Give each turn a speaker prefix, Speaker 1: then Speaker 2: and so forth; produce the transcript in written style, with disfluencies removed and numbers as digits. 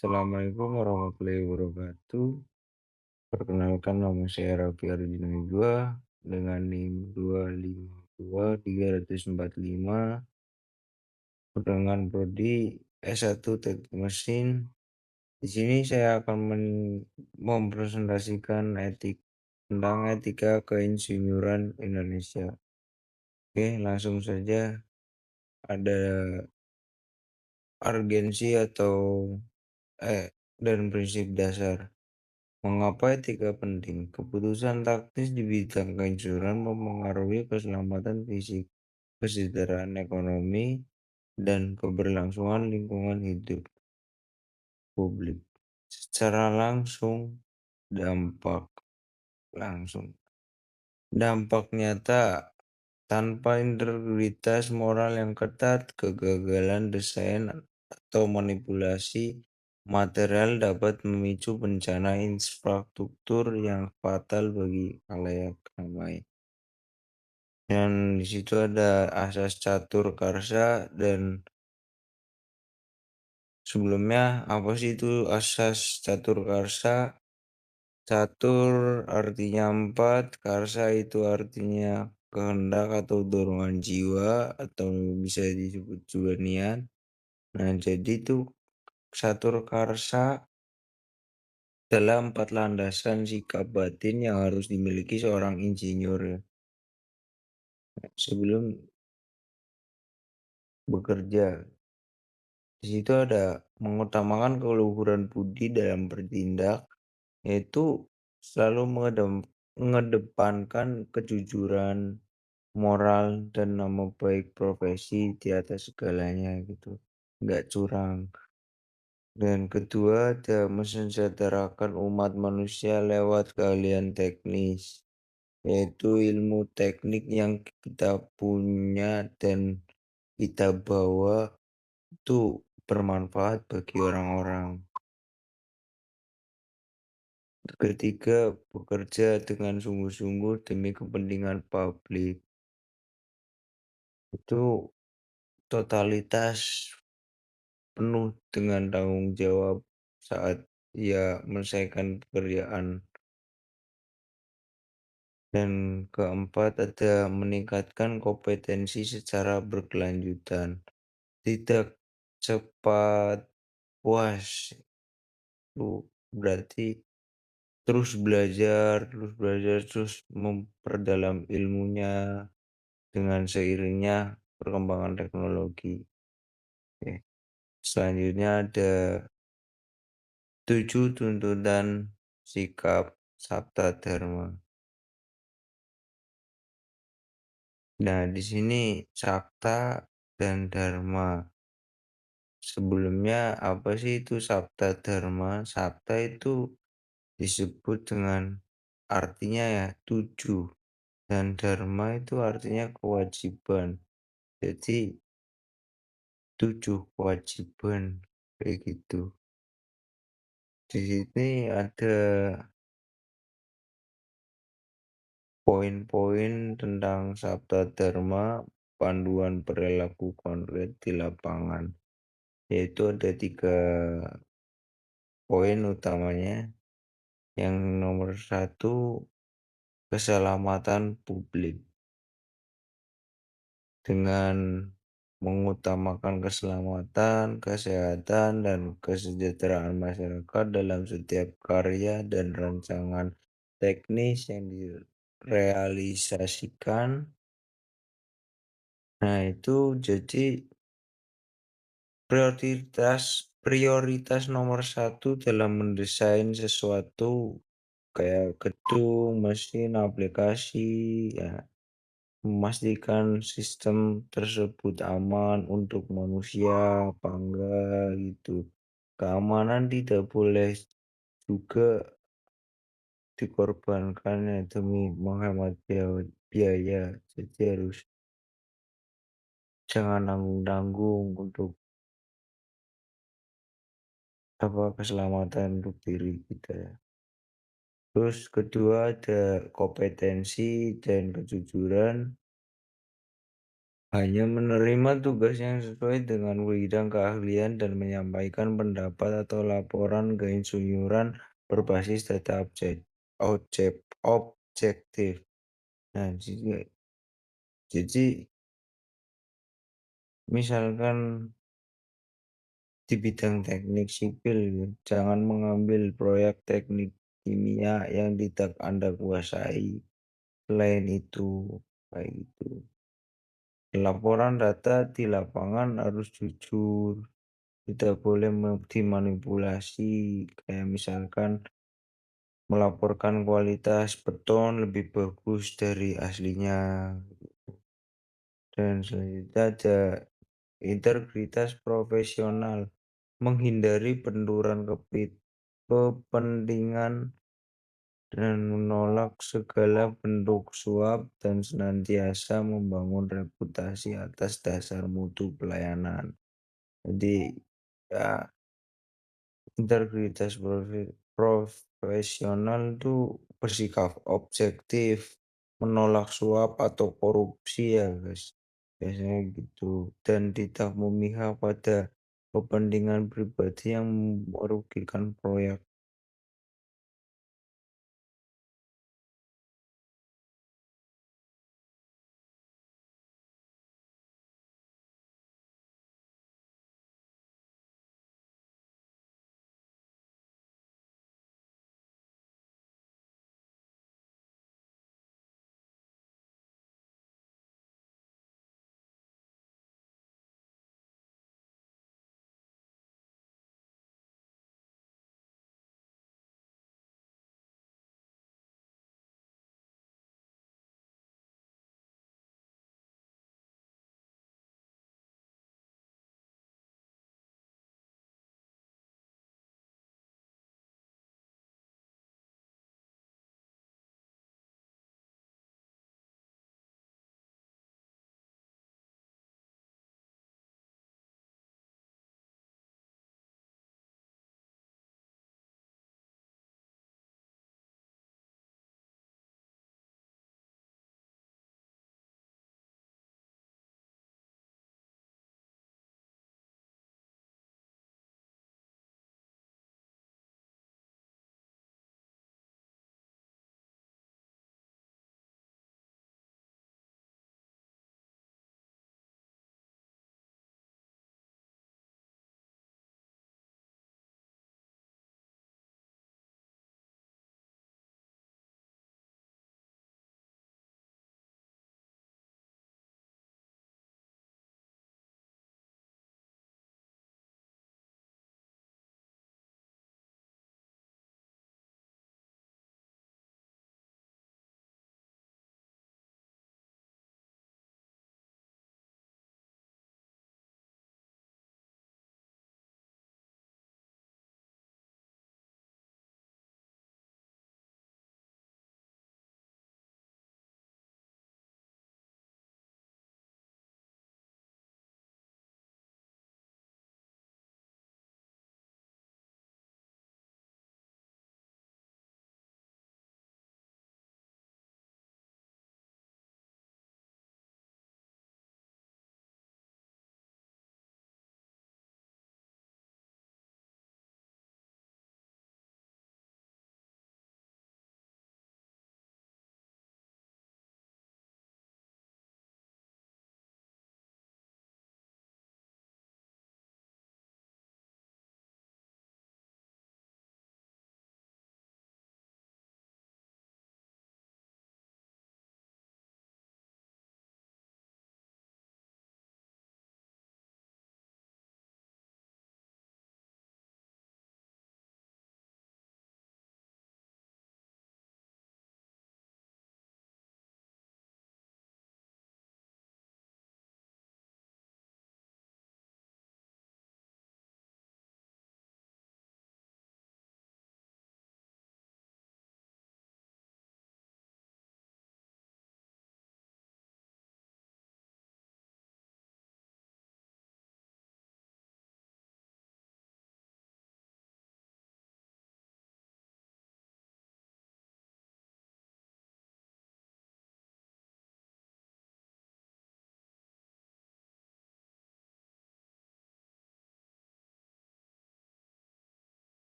Speaker 1: Assalamualaikum warahmatullahi wabarakatuh. Perkenalkan nama saya Raffi Ardiansyah dengan NIM 252345 dengan prodi S1 Teknik Mesin. Di sini saya akan mempresentasikan tentang etika keinsinyuran Indonesia. Oke, langsung saja. Ada urgensi dan prinsip dasar. Mengapa etika penting? Keputusan taktis di bidang keinsuran mempengaruhi keselamatan fisik, kesejahteraan ekonomi, dan keberlangsungan lingkungan hidup publik. Secara langsung, dampak langsung. Dampak nyata tanpa integritas moral yang ketat, kegagalan desain atau manipulasi material dapat memicu bencana infrastruktur yang fatal bagi khalayak ramai. Dan di situ ada asas catur karsa dan sebelumnya apa sih itu asas catur karsa? Catur artinya 4, karsa itu artinya kehendak atau dorongan jiwa atau bisa disebut juga niat. Nah, jadi itu catur karsa adalah 4 landasan sikap batin yang harus dimiliki seorang insinyur ya, sebelum bekerja. Di situ ada mengutamakan keluhuran budi dalam bertindak, yaitu selalu mengedepankan kejujuran, moral, dan nama baik profesi di atas segalanya gitu, nggak curang. Dan kedua ada mensejahterakan umat manusia lewat keahlian teknis, yaitu ilmu teknik yang kita punya dan kita bawa itu bermanfaat bagi orang-orang. Ketiga, bekerja dengan sungguh-sungguh demi kepentingan publik. Itu totalitas penuh dengan tanggung jawab saat ia menyelesaikan pekerjaan. Dan keempat, ada meningkatkan kompetensi secara berkelanjutan. Tidak cepat puas, itu berarti terus memperdalam ilmunya dengan seiringnya perkembangan teknologi. Oke. Selanjutnya ada 7 tuntutan sikap Sabta Dharma. Nah, di sini Sabta dan Dharma. Sebelumnya apa sih itu Sabta Dharma? Sabta itu disebut dengan artinya ya 7 dan Dharma itu artinya kewajiban. Jadi 7 kewajiban kayak gitu. Di sini ada poin-poin tentang Sabta Dharma, panduan perilaku konkret di lapangan, yaitu ada 3 poin utamanya. Yang nomor satu, keselamatan publik. Dengan mengutamakan keselamatan, kesehatan, dan kesejahteraan masyarakat dalam setiap karya dan rancangan teknis yang direalisasikan. Nah, itu jadi prioritas nomor satu dalam mendesain sesuatu kayak gedung, mesin, aplikasi, ya. Memastikan sistem tersebut aman untuk manusia apa enggak gitu. Keamanan tidak boleh juga dikorbankan ya demi menghemat biaya. Jadi harus jangan nanggung-nanggung untuk keselamatan untuk diri kita ya. Terus kedua ada kompetensi dan kejujuran. hanya menerima tugas yang sesuai dengan bidang keahlian dan menyampaikan pendapat atau laporan keinsinyuran berbasis data objektif. Nah, jadi misalkan di bidang teknik sipil ya, jangan mengambil proyek teknik kimia yang tidak Anda kuasai. Selain itu, kayak gitu. Laporan data di lapangan harus jujur, tidak boleh dimanipulasi, kayak misalkan melaporkan kualitas beton lebih bagus dari aslinya. Dan selanjutnya ada integritas profesional, menghindari benturan kepentingan dan menolak segala bentuk suap dan senantiasa membangun reputasi atas dasar mutu pelayanan. Jadi ya integritas profesional itu bersikap objektif, menolak suap atau korupsi ya guys, biasanya gitu, dan tidak memihak pada kepentingan pribadi yang merugikan proyek.